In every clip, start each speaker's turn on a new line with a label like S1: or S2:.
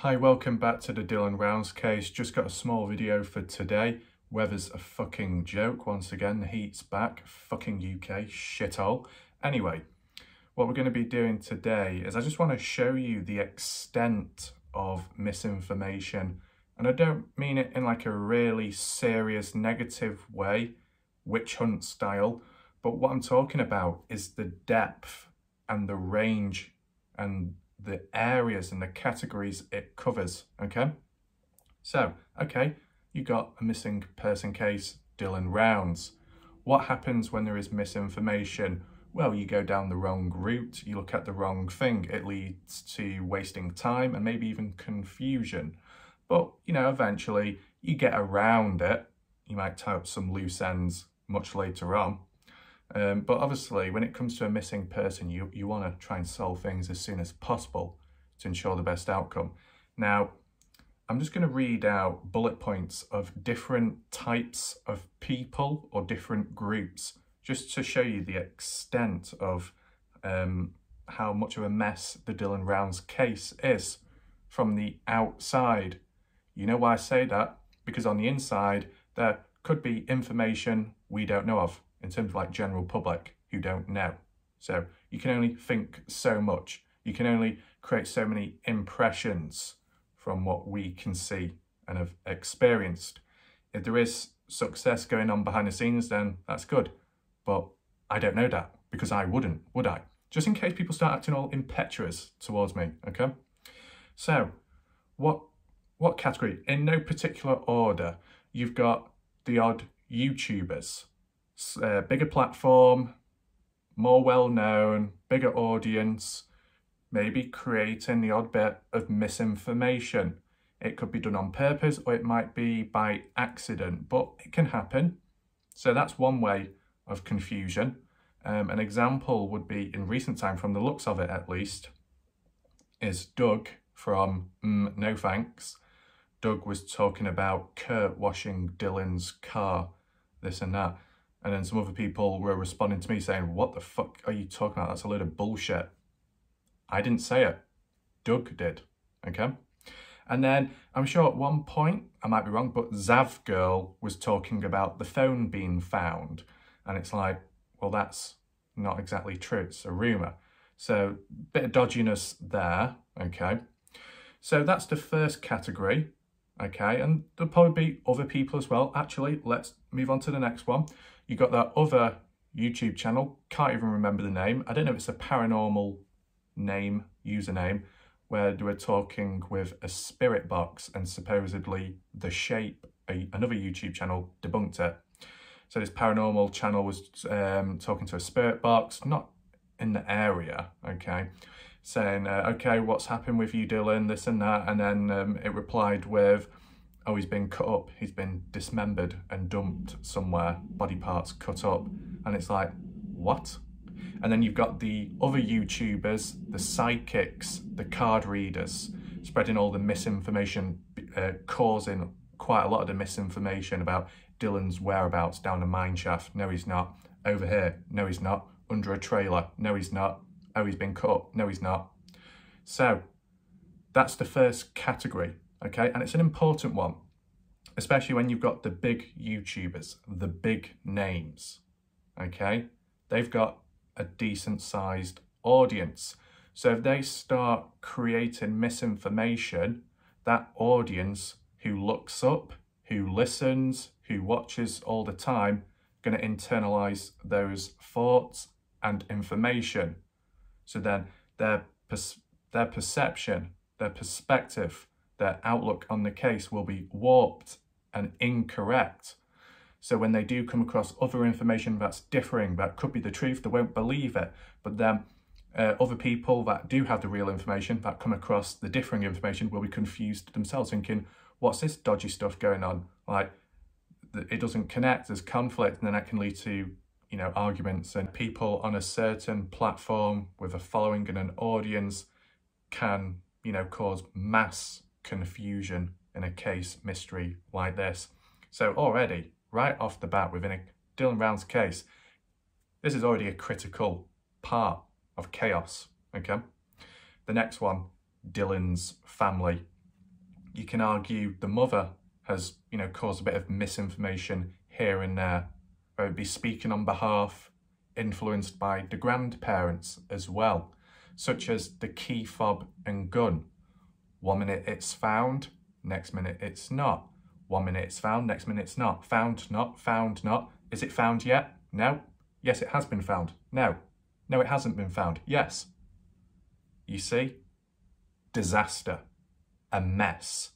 S1: Hi, welcome back to the Dylan Rounds case. Just got a small video for today. Weather's a fucking joke once again. The heat's back. Fucking UK shithole. Anyway, what we're going to be doing today is I just want to show you the extent of misinformation. And I don't mean it in like a really serious negative way, witch hunt style. But what I'm talking about is the depth and the range and the areas and the categories it covers, okay? So, okay, you got a missing person case, Dylan Rounds. What happens when there is misinformation? Well, you go down the wrong route, you look at the wrong thing. It leads to wasting time and maybe even confusion. But, you know, eventually you get around it. You might tie up some loose ends much later on. But obviously, when it comes to a missing person, you want to try and solve things as soon as possible to ensure the best outcome. Now, I'm just going to read out bullet points of different types of people or different groups, just to show you the extent of how much of a mess the Dylan Rounds case is from the outside. You know why I say that? Because on the inside, there could be information we don't know of, in terms of like general public who don't know. So you can only think so much. You can only create so many impressions from what we can see and have experienced. If there is success going on behind the scenes, then that's good. But I don't know that because I wouldn't, would I? Just in case people start acting all impetuous towards me, okay? So what category? In no particular order, you've got the odd YouTubers. Bigger platform, more well-known, bigger audience, maybe creating the odd bit of misinformation. It could be done on purpose or it might be by accident, but it can happen. So that's one way of confusion. An example would be, in recent time, from the looks of it at least, is Doug from No Thanks. Doug was talking about Kurt washing Dylan's car, this and that. And then some other people were responding to me saying, what the fuck are you talking about? That's a load of bullshit. I didn't say it. Doug did, okay? And then I'm sure at one point, I might be wrong, but Zav Girl was talking about the phone being found. And it's like, well, that's not exactly true. It's a rumour. So bit of dodginess there, okay? So that's the first category, okay? And there'll probably be other people as well. Actually, let's move on to the next one. You got that other YouTube channel, can't even remember the name. I don't know if it's a paranormal name, username, where they were talking with a spirit box and supposedly The Shape, another YouTube channel, debunked it. So this paranormal channel was talking to a spirit box, not in the area, okay, saying, okay, what's happened with you, Dylan, this and that, and then it replied with, oh, he's been cut up, he's been dismembered and dumped somewhere, body parts cut up. And it's like, what? And then you've got the other YouTubers, the psychics, the card readers, spreading all the misinformation, causing quite a lot of the misinformation about Dylan's whereabouts down a mine shaft. No, he's not. Over here. No, he's not. Under a trailer. No, he's not. Oh, he's been cut up. No, he's not. So that's the first category. Okay, and it's an important one, especially when you've got the big YouTubers, the big names, okay? They've got a decent sized audience. So if they start creating misinformation, that audience who looks up, who listens, who watches all the time, going to internalize those thoughts and information. So then their perception, their perspective, their outlook on the case will be warped and incorrect. So when they do come across other information that's differing, that could be the truth, they won't believe it. But then other people that do have the real information, that come across the differing information, will be confused themselves, thinking, what's this dodgy stuff going on? Like, it doesn't connect, there's conflict, and then that can lead to, you know, arguments. And people on a certain platform with a following and an audience can, you know, cause mass confusion in a case mystery like this. So already, right off the bat, within a Dylan Rounds case, this is already a critical part of chaos, okay? The next one, Dylan's family. You can argue the mother has, caused a bit of misinformation here and there, whether it be speaking on behalf, influenced by the grandparents as well, such as the key fob and gun. 1 minute it's found, next minute it's not. 1 minute it's found, next minute it's not. Found, not, found, not. Is it found yet? No. Yes, it has been found. No. No, it hasn't been found. Yes. You see? Disaster. A mess.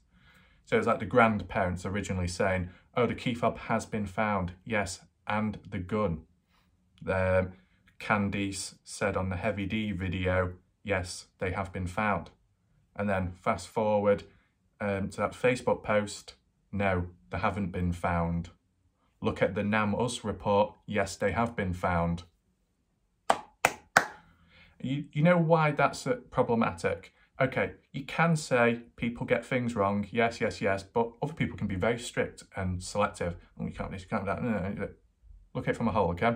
S1: So it's like the grandparents originally saying, oh, the key fob has been found. Yes, and the gun. Candice said on the Heavy D video, yes, they have been found. And then fast forward to that Facebook post, no, they haven't been found. Look at the NamUs report, yes, they have been found. You know why that's problematic? Okay, you can say people get things wrong, yes, but other people can be very strict and selective. Oh, you can't do this, you can't do that. No. Look at it from a whole, okay?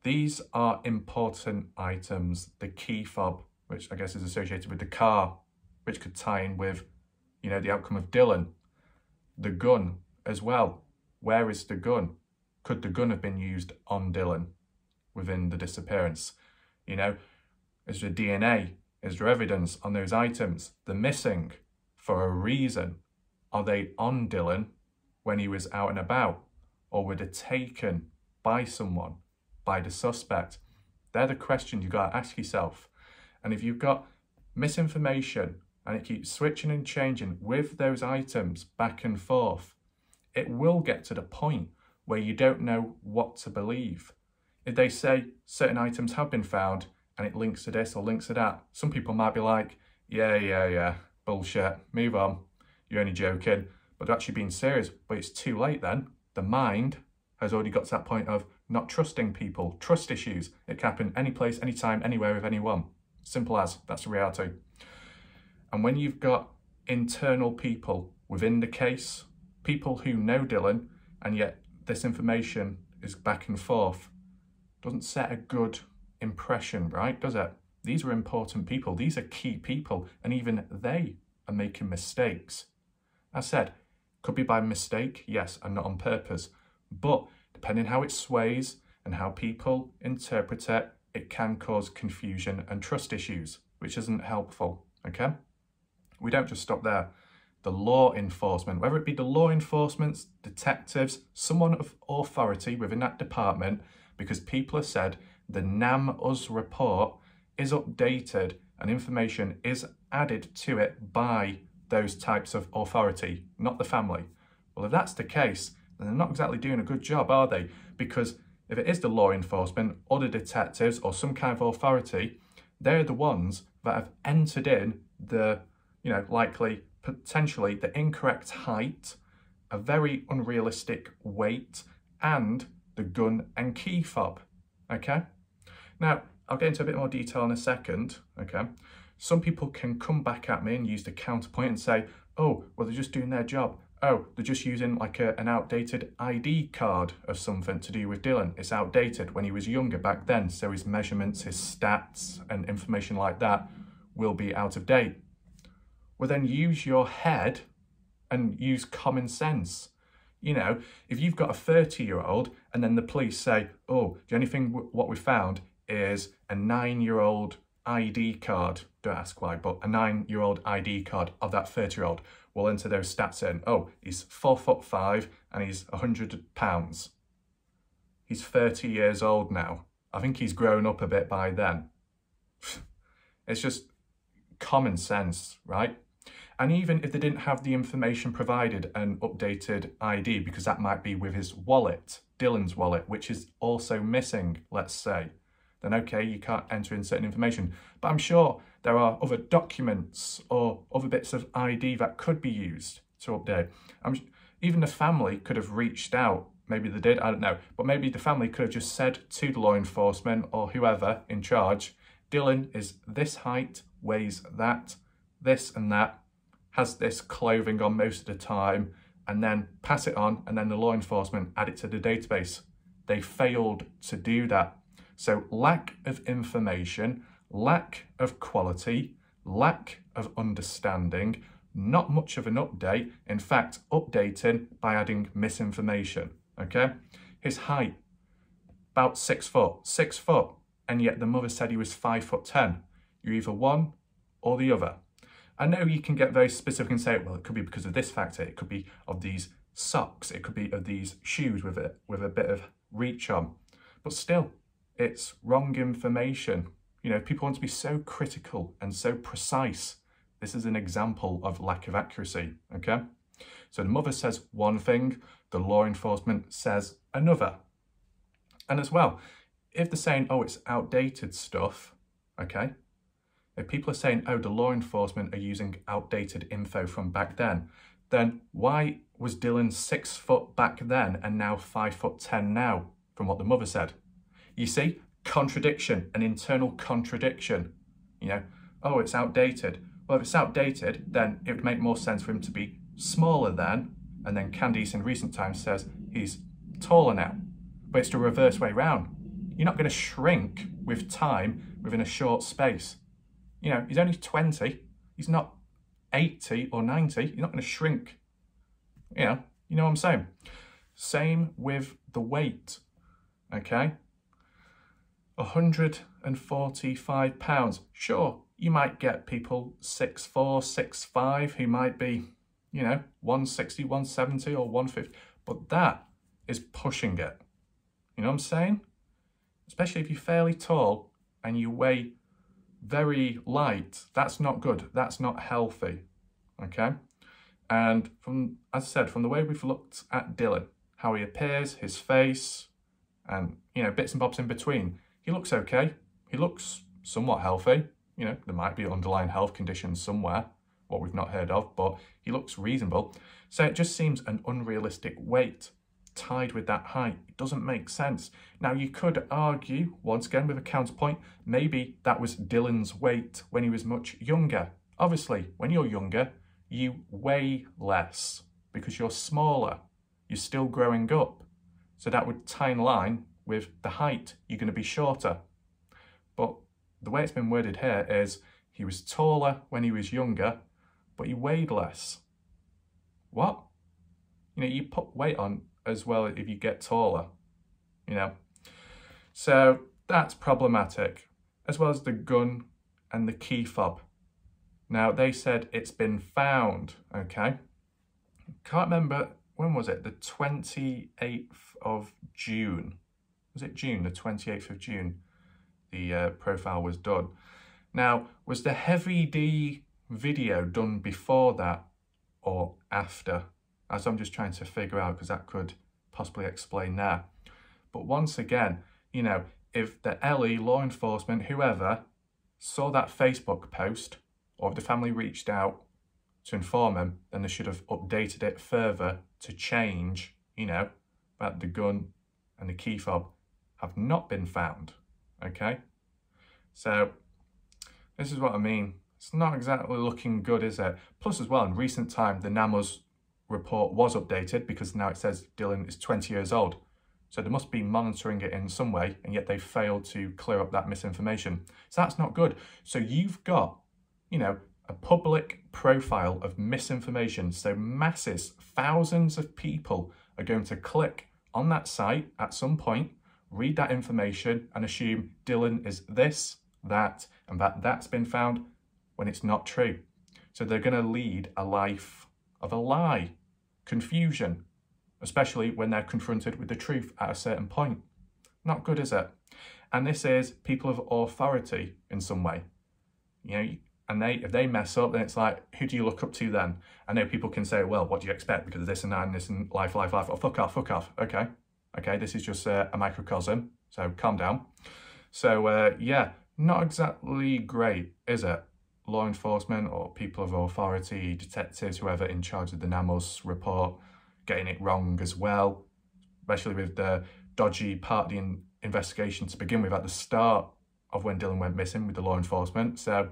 S1: These are important items. The key fob, which I guess is associated with the car, which could tie in with, the outcome of Dylan. The gun as well. Where is the gun? Could the gun have been used on Dylan within the disappearance? Is there DNA? Is there evidence on those items? They're missing for a reason. Are they on Dylan when he was out and about? Or were they taken by someone, by the suspect? They're the questions you've got to ask yourself. And if you've got misinformation and it keeps switching and changing with those items back and forth, it will get to the point where you don't know what to believe. If they say certain items have been found and it links to this or links to that, some people might be like, yeah, bullshit, move on, you're only joking. But they're actually being serious, but it's too late then. The mind has already got to that point of not trusting people, trust issues. It can happen any place, anytime, anywhere with anyone. Simple as, that's the reality. And when you've got internal people within the case, people who know Dylan, and yet this information is back and forth, doesn't set a good impression, right? Does it? These are important people. These are key people, and even they are making mistakes. As said, could be by mistake, yes, and not on purpose. But depending how it sways and how people interpret it, it can cause confusion and trust issues, which isn't helpful, okay? We don't just stop there. The law enforcement, whether it be the law enforcement, detectives, someone of authority within that department, because people have said the NamUs report is updated and information is added to it by those types of authority, not the family. Well, if that's the case, then they're not exactly doing a good job, are they? Because if it is the law enforcement or the detectives or some kind of authority, they're the ones that have entered in the, likely, potentially the incorrect height, a very unrealistic weight, and the gun and key fob, okay? Now, I'll get into a bit more detail in a second, okay? Some people can come back at me and use the counterpoint and say, oh, well, they're just doing their job. Oh, they're just using like an outdated ID card of something to do with Dylan. It's outdated when he was younger back then, so his measurements, his stats and information like that will be out of date. Well, then use your head and use common sense. If you've got a 30-year-old and then the police say, oh, the only thing what we found is a 9-year-old ID card, don't ask why, but a 9-year-old ID card of that 30-year-old. We'll enter those stats in. Oh, he's 4'5" and he's 100 pounds. He's 30 years old now. I think he's grown up a bit by then. It's just common sense, right? And even if they didn't have the information provided, an updated ID, because that might be with his wallet, Dylan's wallet, which is also missing, let's say, then okay, you can't enter in certain information. But I'm sure there are other documents or other bits of ID that could be used to update. Even the family could have reached out. Maybe they did, I don't know. But maybe the family could have just said to the law enforcement or whoever in charge, Dylan is this height, weighs that, this and that, has this clothing on most of the time, and then pass it on, and then the law enforcement add it to the database. They failed to do that. So lack of information, lack of quality, lack of understanding, Not much of an update. In fact, updating by adding misinformation, okay? His height, about 6 foot. 6 foot. And yet the mother said he was 5'10". You're either one or the other. I know you can get very specific and say, well, it could be because of this factor. It could be of these socks. It could be of these shoes with a bit of reach on. But still, it's wrong information. You know, people want to be so critical and so precise. This is an example of lack of accuracy, okay? So the mother says one thing, the law enforcement says another. And as well, if they're saying, oh, it's outdated stuff, okay? If people are saying, oh, the law enforcement are using outdated info from back then why was Dylan 6 foot back then and now 5'10" now, from what the mother said? You see, contradiction, an internal contradiction. You know, oh, it's outdated. Well, if it's outdated, then it would make more sense for him to be smaller then, and then Candice in recent times says he's taller now. But it's the reverse way round. You're not going to shrink with time within a short space. You know, he's only 20. He's not 80 or 90. You're not going to shrink. You know what I'm saying? Same with the weight, okay? 145 pounds. Sure, you might get people 6'4", 6'5", who might be, you know, 160, 170 or 150. But that is pushing it. You know what I'm saying? Especially if you're fairly tall and you weigh very light, that's not good. That's not healthy, okay? And from, as I said, from the way we've looked at Dylan, how he appears, his face, and, you know, bits and bobs in between, he looks okay. He looks somewhat healthy. You know, there might be underlying health conditions somewhere, what we've not heard of, but he looks reasonable. So it just seems an unrealistic weight tied with that height. It doesn't make sense. Now, you could argue, once again with a counterpoint, maybe that was Dylan's weight when he was much younger. Obviously, when you're younger, you weigh less because you're smaller. You're still growing up. So that would tie in line with the height. You're going to be shorter. But the way it's been worded here is he was taller when he was younger, but he weighed less. What? You know, you put weight on as well if you get taller, you know. So that's problematic, as well as the gun and the key fob. Now, they said it's been found, okay? Can't remember, when was it? The 28th of June. Was it June? The 28th of June, the profile was done. Now, was the Heavy D video done before that or after? As I'm just trying to figure out, because that could possibly explain that. But once again, you know, if the LE, law enforcement, whoever, saw that Facebook post, or if the family reached out to inform them, then they should have updated it further to change, you know, that the gun and the key fob have not been found, okay? So, this is what I mean. It's not exactly looking good, is it? Plus as well, in recent time, the NAMOS report was updated because now it says Dylan is 20 years old. So they must be monitoring it in some way, and yet they failed to clear up that misinformation. So that's not good. So you've got, you know, a public profile of misinformation. So masses, thousands of people are going to click on that site at some point, read that information and assume Dylan is this, that, and that's been found when it's not true. So they're going to lead a life of a lie, confusion, especially when they're confronted with the truth at a certain point. Not good, is it? And this is people of authority in some way. You know, and if they mess up, then it's like, who do you look up to then? I know people can say, well, what do you expect? Because of this and that and this and life. Oh, fuck off. Okay, this is just a microcosm, so calm down. So, yeah, not exactly great, is it? Law enforcement or people of authority, detectives, whoever in charge of the NAMOS report, getting it wrong as well, especially with the dodgy part of the investigation to begin with at the start of when Dylan went missing with the law enforcement. So,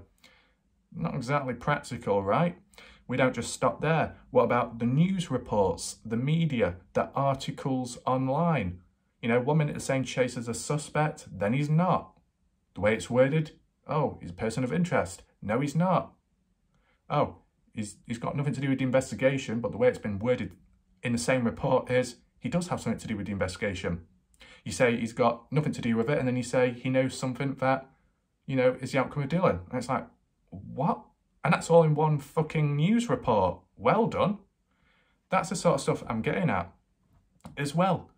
S1: not exactly practical, right? We don't just stop there. What about the news reports, the media, the articles online? You know, 1 minute they're saying Chase is a suspect, then he's not. The way it's worded, oh, he's a person of interest. No, he's not. Oh, He's got nothing to do with the investigation, but the way it's been worded in the same report is he does have something to do with the investigation. You say he's got nothing to do with it, and then you say he knows something that, you know, is the outcome of Dylan. And it's like, what? And that's all in one fucking news report. Well done. That's the sort of stuff I'm getting at. As well,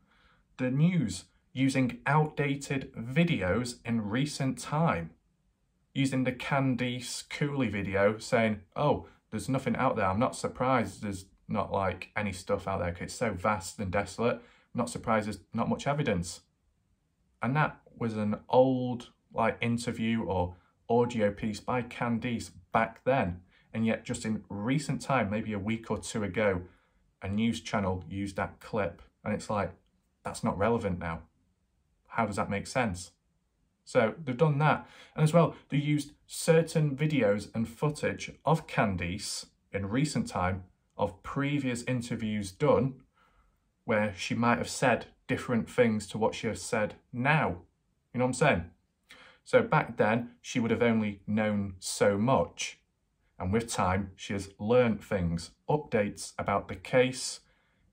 S1: the news using outdated videos in recent time. Using the Candice Cooley video saying, oh, there's nothing out there. I'm not surprised there's not like any stuff out there because it's so vast and desolate. I'm not surprised there's not much evidence. And that was an old like interview or audio piece by Candice back then. And yet just in recent time, maybe a week or two ago, a news channel used that clip. And it's like, that's not relevant now. How does that make sense? So they've done that. And as well, they used certain videos and footage of Candice in recent time of previous interviews done where she might have said different things to what she has said now. You know what I'm saying? So back then, she would have only known so much. And with time, she has learnt things, updates about the case,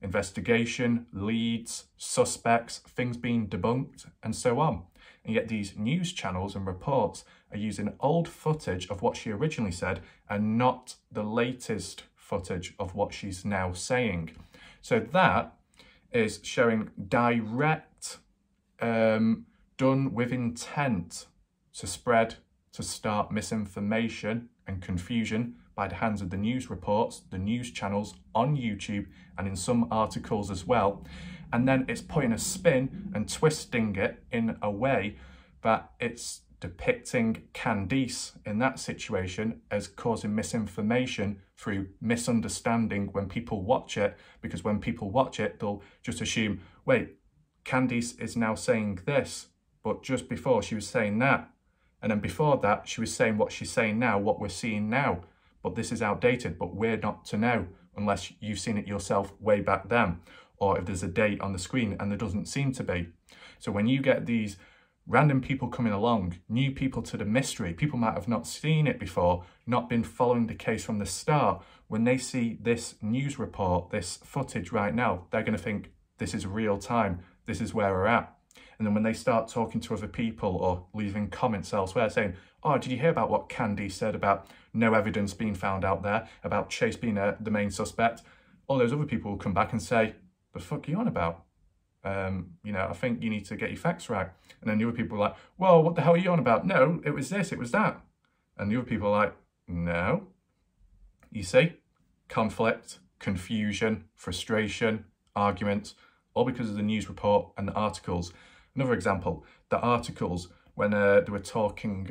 S1: investigation, leads, suspects, things being debunked, and so on. And yet these news channels and reports are using old footage of what she originally said and not the latest footage of what she's now saying. So that is showing direct, done with intent to spread, to start misinformation and confusion by the hands of the news reports, the news channels on YouTube and in some articles as well. And then it's putting a spin and twisting it in a way that it's depicting Candice in that situation as causing misinformation through misunderstanding when people watch it, because when people watch it, they'll just assume, wait, Candice is now saying this, but just before she was saying that. And then before that, she was saying what she's saying now, what we're seeing now. But this is outdated, but we're not to know unless you've seen it yourself way back then. Or if there's a date on the screen, and there doesn't seem to be. So when you get these random people coming along, new people to the mystery, people might have not seen it before, not been following the case from the start. When they see this news report, this footage right now, they're going to think this is real time. This is where we're at. And then when they start talking to other people or leaving comments elsewhere saying, oh, did you hear about what Candice said about no evidence being found out there, about Chase being the main suspect? All those other people will come back and say, the fuck are you on about? You know, I think you need to get your facts right. And then the other people are like, well, what the hell are you on about? No, it was this, it was that. And the other people are like, no. You see, conflict, confusion, frustration, arguments, all because of the news report and the articles. Another example, the articles when they were talking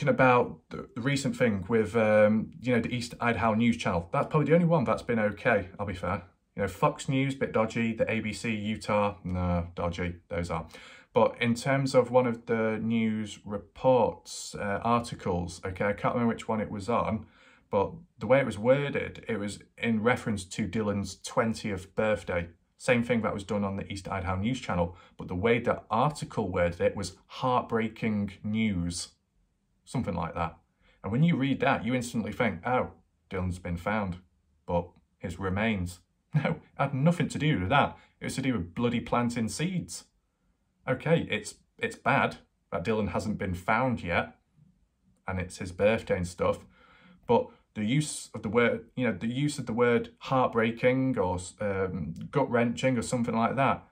S1: about the recent thing with you know, the East Idaho News Channel. That's probably the only one that's been okay, I'll be fair. You know, Fox News, bit dodgy. The ABC, Utah, no, dodgy, those are. But in terms of one of the news reports, articles, okay, I can't remember which one it was on, but the way it was worded, it was in reference to Dylan's 20th birthday. Same thing that was done on the East Idaho News Channel, but the way the article worded it was heartbreaking news, something like that. And when you read that, you instantly think, oh, Dylan's been found, but his remains. No, it had nothing to do with that. It was to do with bloody planting seeds. Okay, it's bad that Dylan hasn't been found yet, and it's his birthday and stuff, but the use of the word, you know, the use of the word heartbreaking or gut-wrenching or something like that,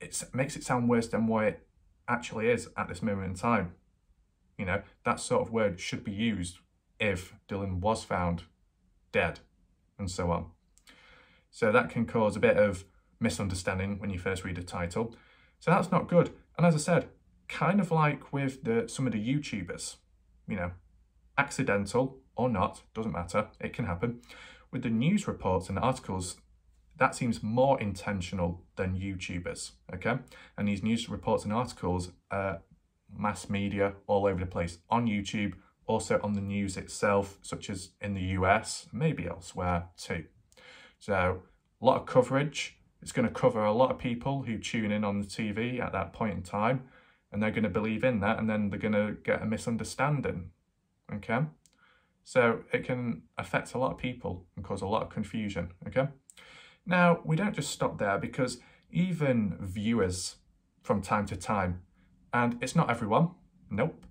S1: it makes it sound worse than what it actually is at this moment in time. You know, that sort of word should be used if Dylan was found dead and so on. So that can cause a bit of misunderstanding when you first read the title. So that's not good. And as I said, kind of like with some of the YouTubers, you know, accidental or not, doesn't matter, it can happen. With the news reports and articles, that seems more intentional than YouTubers, okay? And these news reports and articles are mass media all over the place, on YouTube, also on the news itself, such as in the US, maybe elsewhere too. So a lot of coverage. It's going to cover a lot of people who tune in on the TV at that point in time, and they're going to believe in that, and then they're going to get a misunderstanding, okay? So it can affect a lot of people and cause a lot of confusion, okay? Now, we don't just stop there, because even viewers from time to time, and it's not everyone, nope,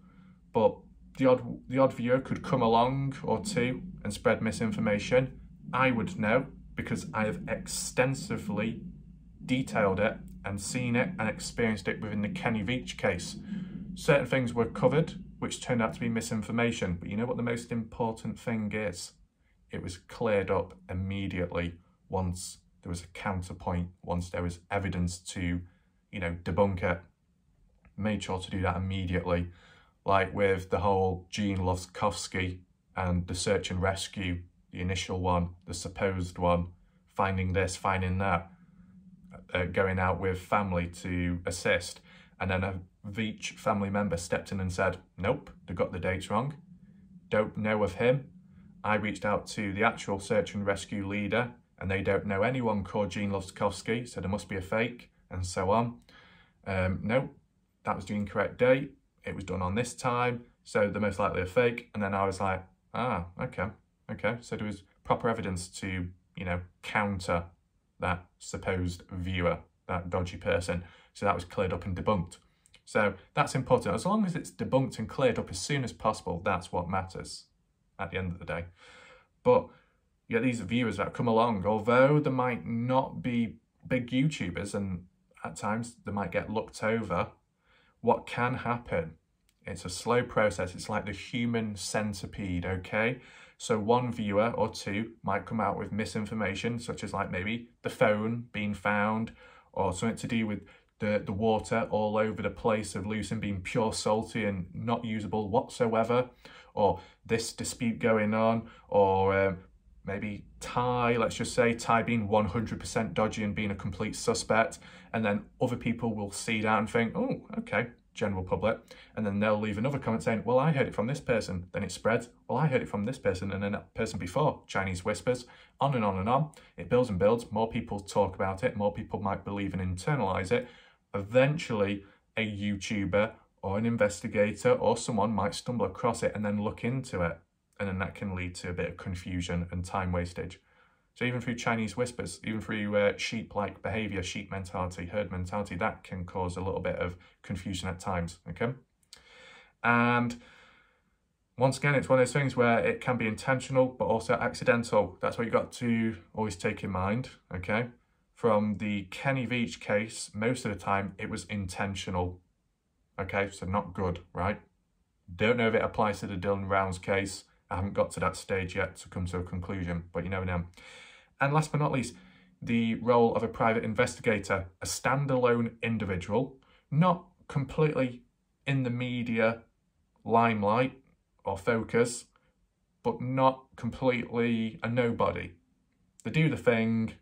S1: but the odd viewer could come along or two and spread misinformation. I would know, because I have extensively detailed it and seen it and experienced it within the Kenny Veach case. Certain things were covered which turned out to be misinformation, but you know what the most important thing is? It was cleared up immediately once there was a counterpoint, once there was evidence to, you know, debunk it. Made sure to do that immediately. Like with the whole Gene Luskovsky and the search and rescue, the initial one, the supposed one, finding this, finding that, going out with family to assist. And then a Veach family member stepped in and said, nope, they got the dates wrong. Don't know of him. I reached out to the actual search and rescue leader, and they don't know anyone called Gene Luskovsky, so there must be a fake, and so on. No, that was the incorrect date. It was done on this time, so they're most likely a fake. And then I was like, okay. So there was proper evidence to, you know, counter that supposed viewer, that dodgy person. So that was cleared up and debunked. So that's important. As long as it's debunked and cleared up as soon as possible, that's what matters at the end of the day. But you get these viewers that come along, although they might not be big YouTubers, and at times they might get looked over. What can happen? It's a slow process. It's like the human centipede, okay? So one viewer or two might come out with misinformation, such as like maybe the phone being found, or something to do with the water all over the place of Lucerne being pure salty and not usable whatsoever, or this dispute going on, or maybe Ty, let's just say, Ty being 100% dodgy and being a complete suspect, and then other people will see that and think, oh, okay, general public, and then they'll leave another comment saying, well, I heard it from this person, then it spreads, well, I heard it from this person, and then that person before, Chinese whispers, on and on and on. It builds and builds, more people talk about it, more people might believe and internalize it. Eventually, a YouTuber or an investigator or someone might stumble across it and then look into it, and then that can lead to a bit of confusion and time wastage. So even through Chinese whispers, even through sheep-like behaviour, sheep mentality, herd mentality, that can cause a little bit of confusion at times, okay? And once again, it's one of those things where it can be intentional, but also accidental. That's what you've got to always take in mind, okay? From the Kenny Veach case, most of the time, it was intentional, okay? So not good, right? Don't know if it applies to the Dylan Rounds case. I haven't got to that stage yet to come to a conclusion, but you never know. And last but not least, the role of a private investigator, a standalone individual, not completely in the media limelight or focus, but not completely a nobody. They do the thing,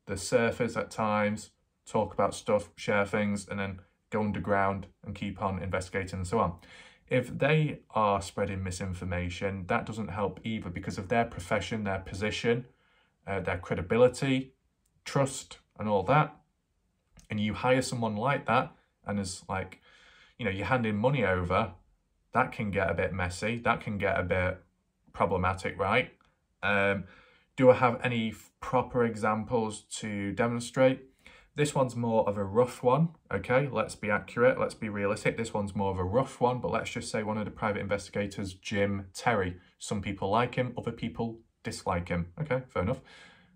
S1: they surface at times, talk about stuff, share things, and then go underground and keep on investigating and so on. If they are spreading misinformation, that doesn't help either, because of their profession, their position, their credibility, trust, and all that. And you hire someone like that, and it's like, you know, you're handing money over, that can get a bit messy, that can get a bit problematic, right? Do I have any proper examples to demonstrate? This one's more of a rough one, okay? Let's be accurate, let's be realistic. This one's more of a rough one, but let's just say one of the private investigators, Jim Terry. Some people like him, other people dislike him. Okay, fair enough.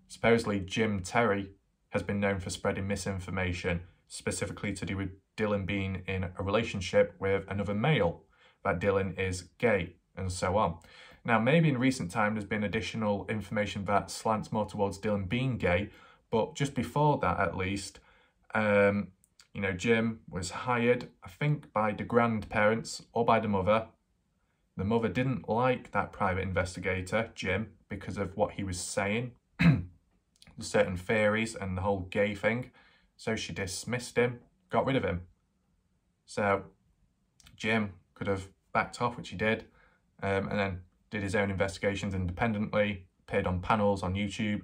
S1: Supposedly, Jim Terry has been known for spreading misinformation, specifically to do with Dylan being in a relationship with another male, that Dylan is gay, and so on. Now, maybe in recent time, there's been additional information that slants more towards Dylan being gay, but just before that, at least, you know, Jim was hired, I think, by the grandparents or by the mother. The mother didn't like that private investigator, Jim, because of what he was saying, certain theories and the whole gay thing. So she dismissed him, got rid of him. So Jim could have backed off, which he did, and then did his own investigations independently, appeared on panels on YouTube,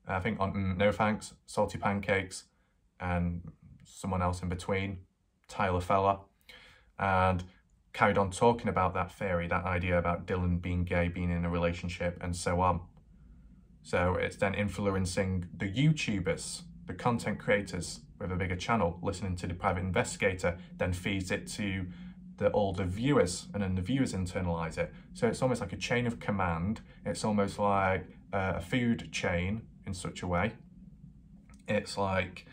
S1: I think on No Thanks, Salty Pancakes, and someone else in between, Tyler Feller, and carried on talking about that theory, that idea about Dylan being gay, being in a relationship, and so on. So it's then influencing the YouTubers, the content creators with a bigger channel, listening to the private investigator, then feeds it to all the viewers, and then the viewers internalize it. So it's almost like a chain of command. It's almost like a food chain in such a way. It's like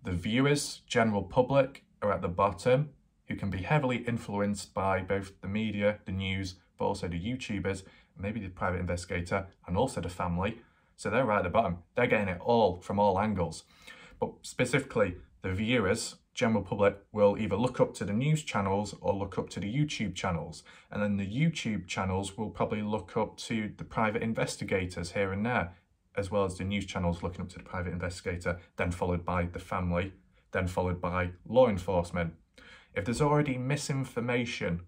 S1: the viewers, general public, are at the bottom, who can be heavily influenced by both the media, the news, but also the YouTubers, maybe the private investigator, and also the family. So they're right at the bottom. They're getting it all from all angles. But specifically, the viewers, general public, will either look up to the news channels or look up to the YouTube channels. And then the YouTube channels will probably look up to the private investigators here and there, as well as the news channels looking up to the private investigator, then followed by the family, then followed by law enforcement. If there's already misinformation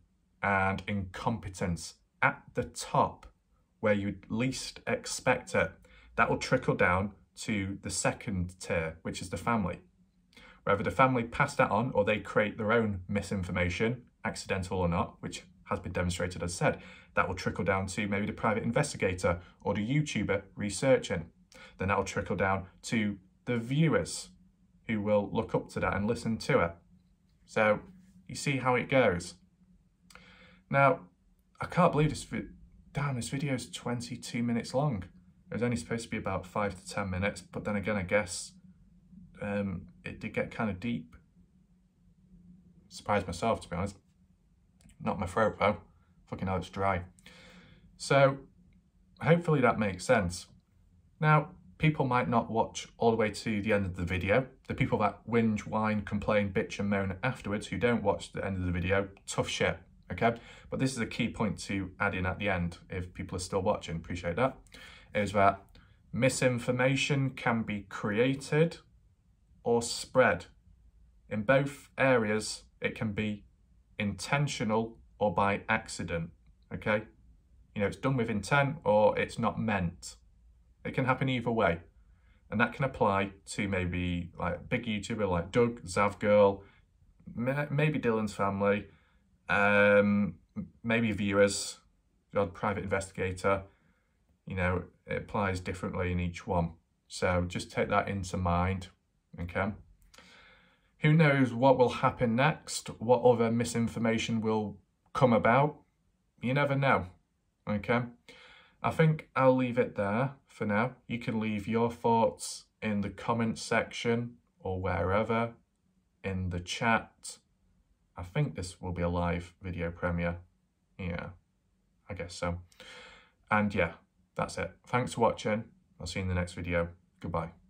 S1: and incompetence at the top, where you'd least expect it, that will trickle down to the second tier, which is the family. Whether the family pass that on or they create their own misinformation, accidental or not, which has been demonstrated as said, that will trickle down to maybe the private investigator or the YouTuber researching. Then that will trickle down to the viewers, who will look up to that and listen to it. So you see how it goes. Now, I can't believe this video is 22 minutes long. It was only supposed to be about 5 to 10 minutes, but then again, I guess it did get kind of deep. Surprised myself, to be honest. Not my throat though. Fucking hell, it's dry. So hopefully that makes sense. Now, people might not watch all the way to the end of the video. The people that whinge, whine, complain, bitch and moan afterwards, who don't watch the end of the video, tough shit, okay? But this is a key point to add in at the end, if people are still watching, appreciate that, is that misinformation can be created or spread. In both areas, it can be intentional or by accident, okay? You know, it's done with intent or it's not meant. It can happen either way. And that can apply to maybe like a big YouTuber like Doug, Zavgirl, maybe Dylan's family, maybe viewers, the odd private investigator. You know, it applies differently in each one. So just take that into mind, okay? Who knows what will happen next? What other misinformation will come about? You never know, okay? I think I'll leave it there for now. You can leave your thoughts in the comments section or wherever, in the chat. I think this will be a live video premiere. Yeah, I guess so. And yeah, that's it. Thanks for watching. I'll see you in the next video. Goodbye.